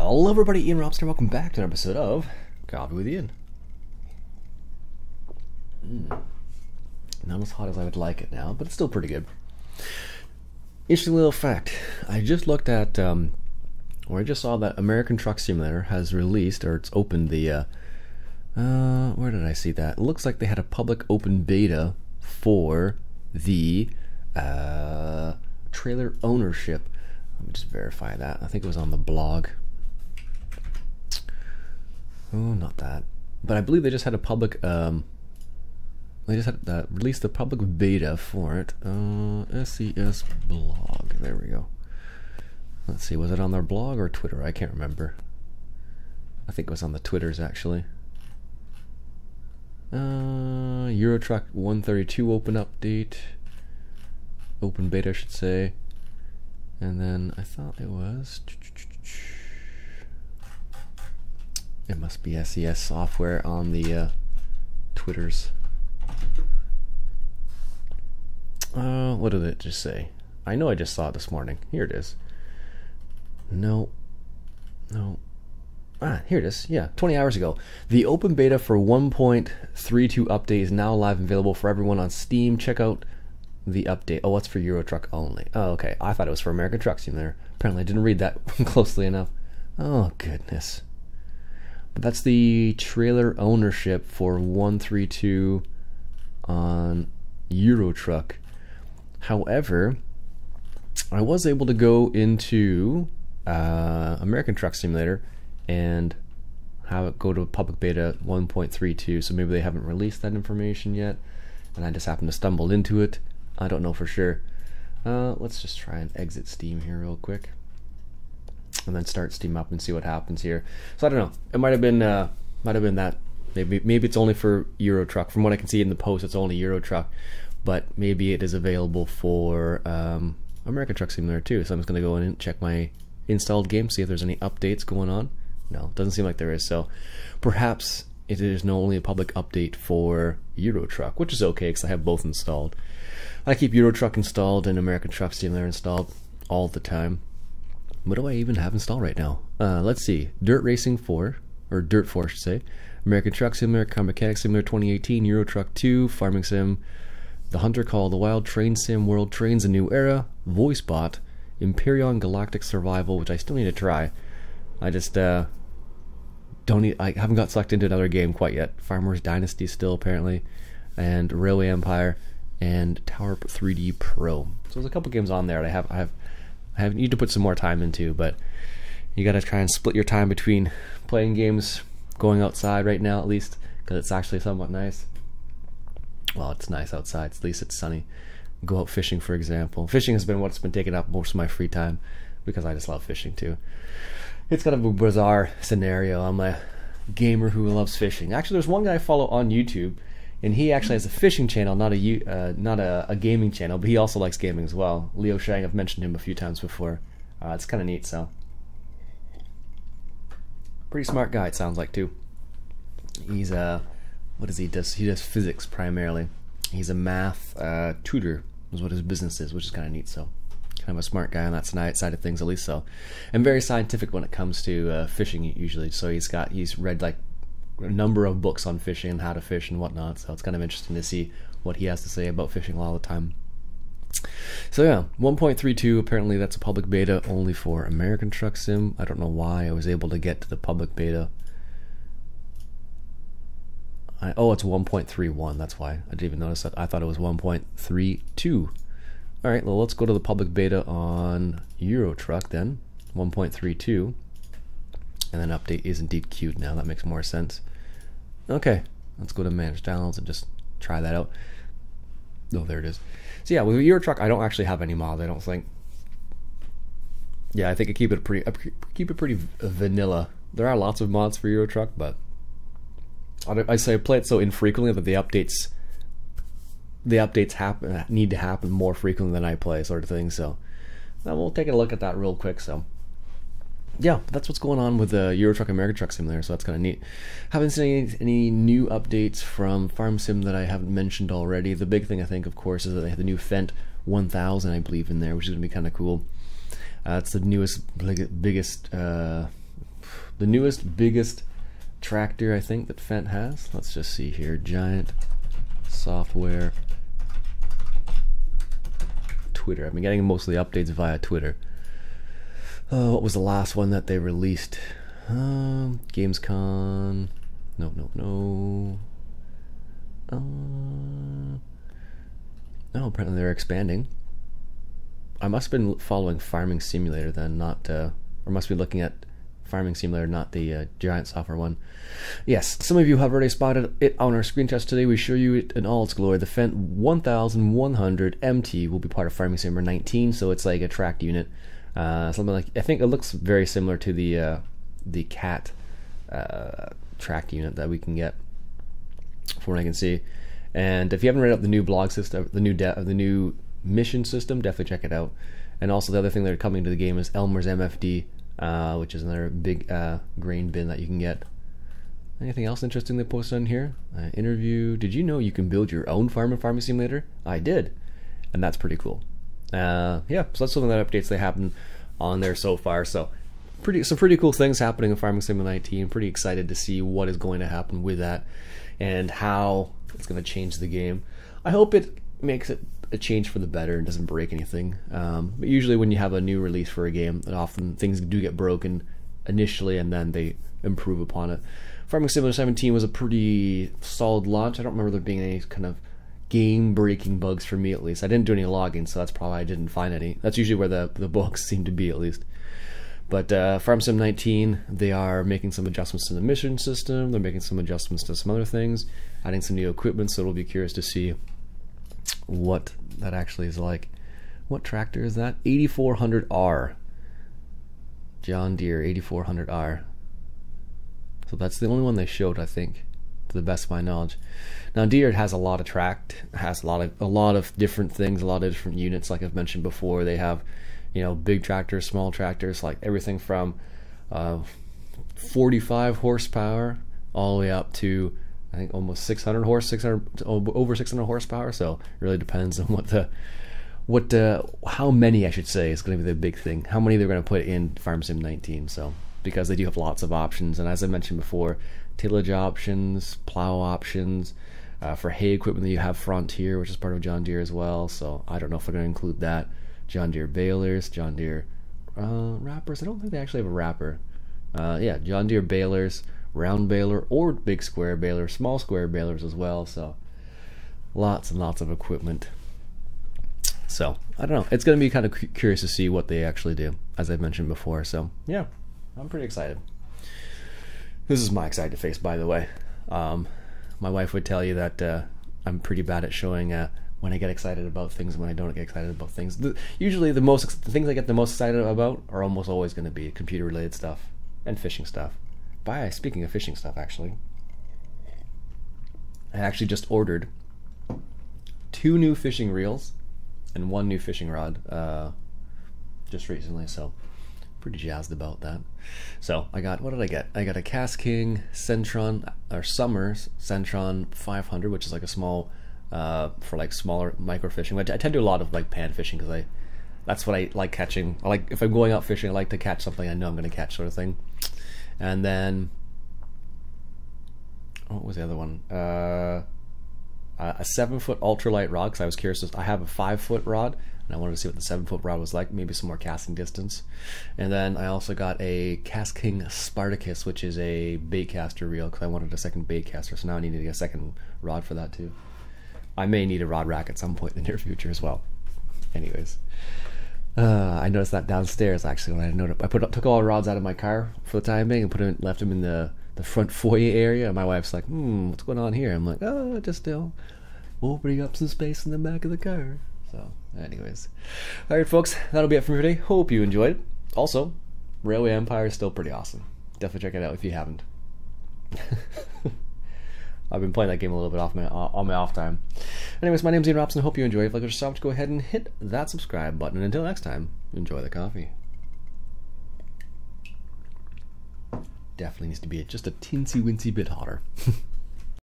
Hello everybody, Ian Robster, welcome back to an episode of Coffee with Ian. Not as hot as I would like it now, but it's still pretty good. Interesting little fact, I just looked at, or I just saw that American Truck Simulator has released, or it's opened the, where did I see that? It looks like they had a public open beta for the trailer ownership. Let me just verify that. I think it was on the blog. Oh, not that. But I believe they just had a public, they just had released the public beta for it. SCS blog. There we go. Let's see, was it on their blog or Twitter? I can't remember. I think it was on the Twitters, actually. Eurotruck 132 open update. Open beta, I should say. And then I thought it was... It must be SES software on the Twitters. What did it just say? I know I just saw it this morning. Here it is. No. Here it is. Yeah, 20 hours ago. The open beta for 1.32 update is now live and available for everyone on Steam. Check out the update. Oh, it's for Eurotruck only. Oh, okay. I thought it was for American Truck Simulator. Apparently I didn't read that closely enough. Oh, goodness. But that's the trailer ownership for 132 on Eurotruck. However, I was able to go into American Truck Simulator and have it go to public beta 1.32, so maybe they haven't released that information yet, and I just happened to stumble into it. I don't know for sure. Let's just try and exit Steam here real quick, and then start Steam up and see what happens here. So I don't know. It might have been that. Maybe it's only for Eurotruck. From what I can see in the post, it's only Eurotruck, but maybe it is available for American Truck Simulator too. So I'm just gonna go in and check my installed game, see if there's any updates going on. No, doesn't seem like there is. So perhaps it is not only a public update for Eurotruck, which is okay because I have both installed. I keep Eurotruck installed and American Truck Simulator installed all the time. What do I even have installed right now? Let's see. Dirt Racing 4, or Dirt 4 I should say. American Truck Simulator, Car Mechanic Simulator 2018, Eurotruck 2, Farming Sim, The Hunter Call the Wild, Train Sim, World Trains A New Era, VoiceBot, Imperion Galactic Survival, which I still need to try. I just I haven't got sucked into another game quite yet. Farmers Dynasty still apparently, and Railway Empire, and Tower 3D Pro. So there's a couple games on there that I need to put some more time into, but you gotta try and split your time between playing games, going outside right now at least, because it's actually somewhat nice. Well, it's nice outside, at least it's sunny. Go out fishing, for example. Fishing has been what's been taking up most of my free time, because I just love fishing too. It's kind of a bizarre scenario. I'm a gamer who loves fishing. Actually, there's one guy I follow on YouTube, and he actually has a fishing channel, not a gaming channel, but he also likes gaming as well. Leo Shang, I've mentioned him a few times before. It's kind of neat, so. Pretty smart guy, it sounds like, too. He's, what does he do? He does physics, primarily. He's a math tutor, is what his business is, which is kind of neat, so. Kind of a smart guy on that side of things, at least, so. And very scientific when it comes to fishing, usually. So he's read, like, a number of books on fishing and how to fish and whatnot, so it's kind of interesting to see what he has to say about fishing all the time. So yeah, 1.32, apparently that's a public beta only for American Truck Sim. I don't know why I was able to get to the public beta. Oh, it's 1.31, that's why. I didn't even notice that. I thought it was 1.32. Alright, well let's go to the public beta on Eurotruck then, 1.32. And then update is indeed queued now. That makes more sense. Okay, let's go to manage downloads and just try that out. Oh, there it is. So yeah, with Eurotruck, I don't actually have any mods. I don't think. Yeah, I think I keep it pretty vanilla. There are lots of mods for Eurotruck, but I say I play it so infrequently that the updates need to happen more frequently than I play, sort of thing. So we'll take a look at that real quick. So. Yeah, that's what's going on with the Eurotruck American Truck Simulator, so that's kind of neat. Haven't seen any new updates from Farm Sim that I haven't mentioned already. The big thing, I think, of course, is that they have the new Fendt 1000, I believe, in there, which is going to be kind of cool. It's the newest, biggest the newest, biggest tractor I think that Fendt has. Let's just see here. Giant software. Twitter. I've been getting most of the updates via Twitter. What was the last one that they released? Gamescom. No. Oh, apparently they're expanding. I must have been following Farming Simulator then, not or must be looking at Farming Simulator, not the giant software one. Yes, some of you have already spotted it on our screen test today. We show you it in all its glory. The Fendt 1100 MT will be part of Farming Simulator 19, so it's like a tracked unit. Something like, I think it looks very similar to the CAT tracked unit that we can get, from what I can see. And if you haven't read up the new blog system, the new mission system, definitely check it out. And also the other thing that are coming to the game is Elmer's MFD, which is another big grain bin that you can get. Anything else interesting they posted on here? Interview. Did you know you can build your own farm in Farming Simulator? I did, and that's pretty cool. Yeah, so that's something that updates that happen on there so far. So some pretty cool things happening in Farming Simulator 19. Pretty excited to see what is going to happen with that and how it's going to change the game. I hope it makes it a change for the better and doesn't break anything. But usually when you have a new release for a game, often things do get broken initially and then they improve upon it. Farming Simulator 17 was a pretty solid launch. I don't remember there being any kind of game-breaking bugs for me, at least. I didn't do any logging, so that's probably I didn't find any. That's usually where the bugs seem to be, at least. But Farm Sim 19, they are making some adjustments to the mission system. They're making some adjustments to some other things, adding some new equipment, so it'll be curious to see what that actually is like. What tractor is that? 8400R. John Deere 8400R. So that's the only one they showed, I think, to the best of my knowledge. Now Deere has a lot of has a lot of different things, a lot of different units. Like I've mentioned before, they have, you know, big tractors, small tractors, like everything from 45 horsepower all the way up to I think almost over 600 horsepower. So it really depends on how many I should say is going to be the big thing. How many they're going to put in Farm Sim 19. So because they do have lots of options, and as I mentioned before, tillage options, plow options. For hay equipment, you have Frontier, which is part of John Deere as well. So I don't know if they're going to include that. John Deere balers, John Deere wrappers. I don't think they actually have a wrapper. Yeah, John Deere balers, round baler or big square baler, small square balers as well. So lots and lots of equipment. So I don't know. It's going to be kind of curious to see what they actually do, as I've mentioned before. So yeah, I'm pretty excited. This is my excited face, by the way. My wife would tell you that I'm pretty bad at showing when I get excited about things and when I don't get excited about things. Usually the things I get the most excited about are almost always going to be computer related stuff and fishing stuff. Speaking of fishing stuff, actually, I actually just ordered 2 new fishing reels and 1 new fishing rod just recently, so pretty jazzed about that. So I got, what did I get? I got a Cast King Centron or Summers Centron 500, which is like a small for like smaller micro fishing. I tend to do a lot of like pan fishing because that's what I like catching. I like, if I'm going out fishing, I like to catch something I know I'm going to catch, sort of thing. And then what was the other one? A 7-foot ultralight rod, because I was curious. I have a 5-foot rod and I wanted to see what the 7-foot rod was like, maybe some more casting distance. And then I also got a Cast King Spartacus, which is a bait caster reel, because I wanted a second bait caster, so now I need to get a second rod for that too. I may need a rod rack at some point in the near future as well. Anyways, I noticed that downstairs actually when I took all the rods out of my car for the time being and left them in the front foyer area. And my wife's like, what's going on here? I'm like, just still opening up some space in the back of the car. So anyways, alright folks, that'll be it for me today. Hope you enjoyed it. Also, Railway Empire is still pretty awesome. Definitely check it out if you haven't. I've been playing that game a little bit on my off time. Anyways, my name's Iain Robson. I hope you enjoyed. If you like yourself, go ahead and hit that subscribe button. And until next time, enjoy the coffee. Definitely needs to be just a teensy-wincy bit hotter.